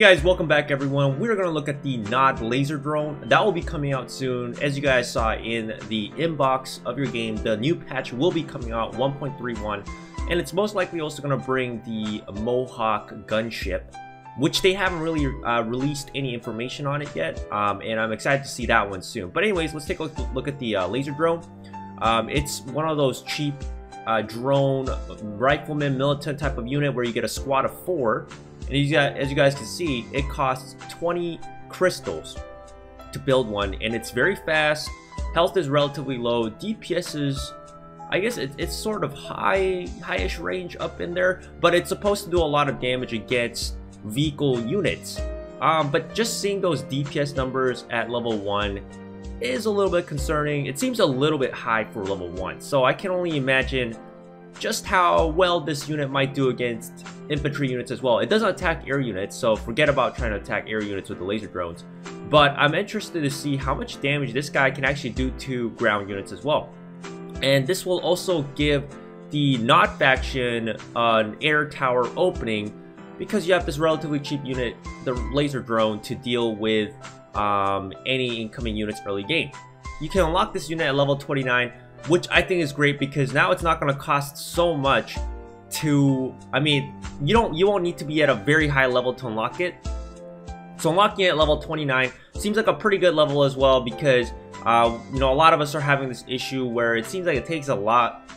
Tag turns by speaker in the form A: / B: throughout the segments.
A: Hey guys, welcome back everyone. We're going to look at the Nod laser drone. That will be coming out soon. As you guys saw in the inbox of your game, the new patch will be coming out 1.31, and it's most likely also going to bring the Mohawk gunship, which they haven't really released any information on it yet, and I'm excited to see that one soon. But anyways, let's take a look at the laser drone. It's one of those cheap drone rifleman militant type of unit where you get a squad of 4. And as you guys can see, it costs 20 crystals to build one, and it's very fast. Health is relatively low. DPS is, I guess it's sort of high-ish range up in there, but it's supposed to do a lot of damage against vehicle units. But just seeing those DPS numbers at level 1 is a little bit concerning. It seems a little bit high for level 1, so I can only imagine just how well this unit might do against infantry units as well. It doesn't attack air units, so forget about trying to attack air units with the laser drones. But I'm interested to see how much damage this guy can actually do to ground units as well. And this will also give the Nod faction an air tower opening, because you have this relatively cheap unit, the laser drone, to deal with any incoming units early game. You can unlock this unit at level 29, which I think is great, because now it's not going to cost so much to, I mean, you won't need to be at a very high level to unlock it. So unlocking it at level 29 seems like a pretty good level as well, because you know, a lot of us are having this issue where it seems like it takes a lot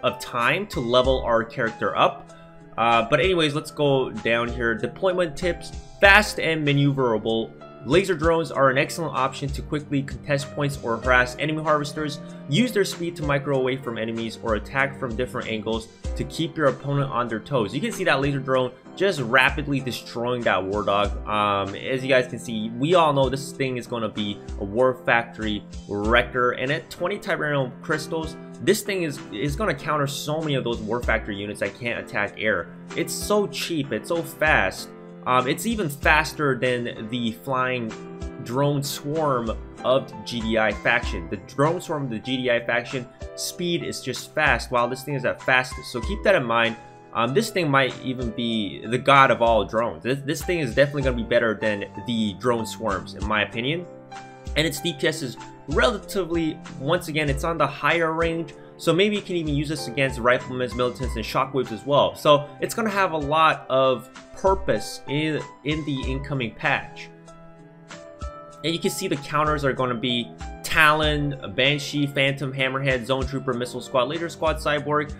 A: of time to level our character up. But anyways, let's go down here. Deployment tips: fast and maneuverable. Laser drones are an excellent option to quickly contest points or harass enemy harvesters. Use their speed to micro away from enemies or attack from different angles to keep your opponent on their toes. You can see that laser drone just rapidly destroying that war dog. As you guys can see, we all know this thing is going to be a war factory wrecker, and at 20 Tiberium crystals, this thing is going to counter so many of those war factory units that can't attack air. It's so cheap, it's so fast. It's even faster than the flying drone swarm of the GDI faction. The drone swarm of the GDI faction speed is just fast, while this thing is at fastest. So keep that in mind. This thing might even be the god of all drones. This thing is definitely going to be better than the drone swarms, in my opinion. And its DPS is relatively, once again, it's on the higher range. So maybe you can even use this against riflemen, militants, and shockwaves as well. So it's going to have a lot of purpose in the incoming patch. And you can see the counters are going to be Talon, Banshee, Phantom, Hammerhead, Zone Trooper, Missile Squad, Laser Squad, Cyborg.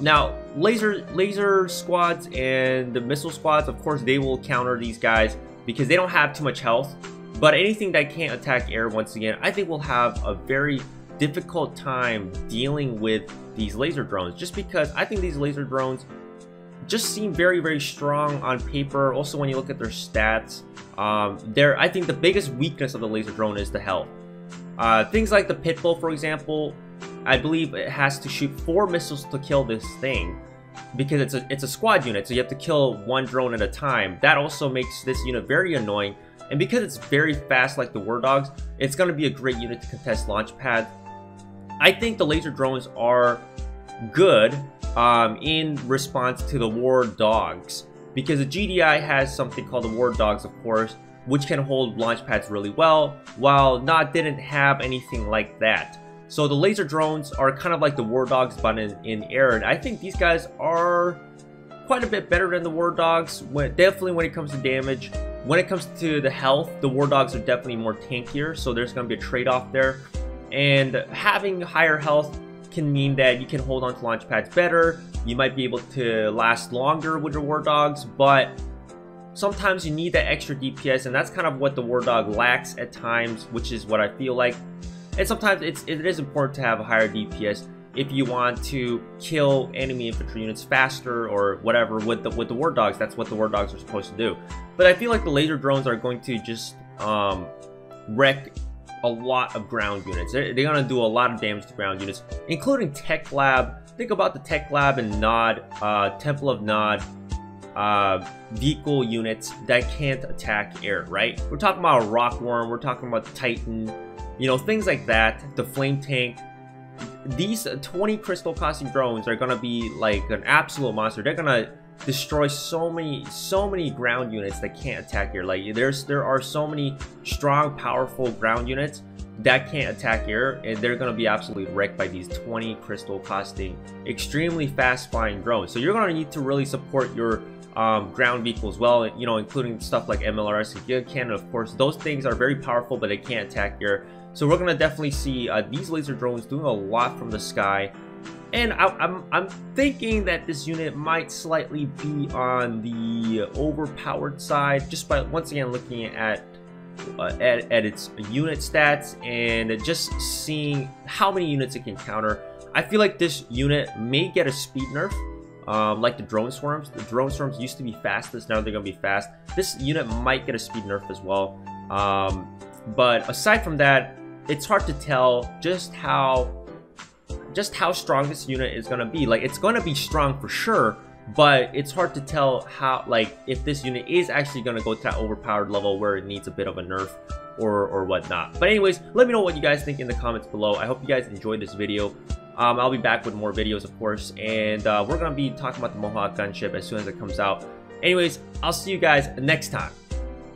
A: Now, laser squads and the missile squads, of course, they will counter these guys because they don't have too much health. But anything that can't attack air, once again, I think will have a very difficult time dealing with these laser drones, just because I think these laser drones just seem very, very strong on paper. Also, when you look at their stats, I think the biggest weakness of the laser drone is the health. Things like the Pitbull, for example, I believe it has to shoot 4 missiles to kill this thing, because it's a squad unit, so you have to kill 1 drone at a time. That also makes this unit very annoying, and because it's very fast like the War Dogs, it's going to be a great unit to contest launch pads. I think the laser drones are good in response to the War Dogs, because the GDI has something called the War Dogs, of course, which can hold launch pads really well, while Nod didn't have anything like that. So the laser drones are kind of like the War Dogs, but in air, and I think these guys are quite a bit better than the War Dogs, definitely when it comes to damage. When it comes to the health, the War Dogs are definitely more tankier, so there's going to be a trade-off there. And having higher health can mean that you can hold on to launch pads better. You might be able to last longer with your War Dogs, but sometimes you need that extra DPS, and that's kind of what the War Dog lacks at times, which is what I feel like. And sometimes it is important to have a higher DPS if you want to kill enemy infantry units faster or whatever with the War Dogs. That's what the War Dogs are supposed to do. But I feel like the laser drones are going to just wreck a lot of ground units. They're going to do a lot of damage to ground units, including Tech Lab. Think about the Tech Lab and Nod, Temple of Nod vehicle units that can't attack air, right? We're talking about a Rockworm, we're talking about Titan, you know, things like that, the Flame Tank. These 20 crystal costing drones are going to be like an absolute monster. They're going to destroy so many ground units that can't attack here. Like there are so many strong, powerful ground units that can't attack here, and they're gonna be absolutely wrecked by these 20 crystal costing extremely fast flying drones. So you're gonna need to really support your ground vehicles well, you know, including stuff like MLRS and Giga Cannon. Of course, those things are very powerful, but they can't attack here. So we're gonna definitely see these laser drones doing a lot from the sky. And I'm thinking that this unit might slightly be on the overpowered side, just by once again looking at its unit stats and just seeing how many units it can counter. I feel like this unit may get a speed nerf, like the drone swarms. The drone swarms used to be fastest, now they're gonna be fast. This unit might get a speed nerf as well. But aside from that, it's hard to tell just how strong this unit is gonna be. Like, it's gonna be strong for sure, but it's hard to tell how, like, if this unit is actually gonna go to that overpowered level where it needs a bit of a nerf or whatnot. But anyways, let me know what you guys think in the comments below. I hope you guys enjoyed this video. I'll be back with more videos, of course, and we're gonna be talking about the Mohawk gunship as soon as it comes out. Anyways, I'll see you guys next time.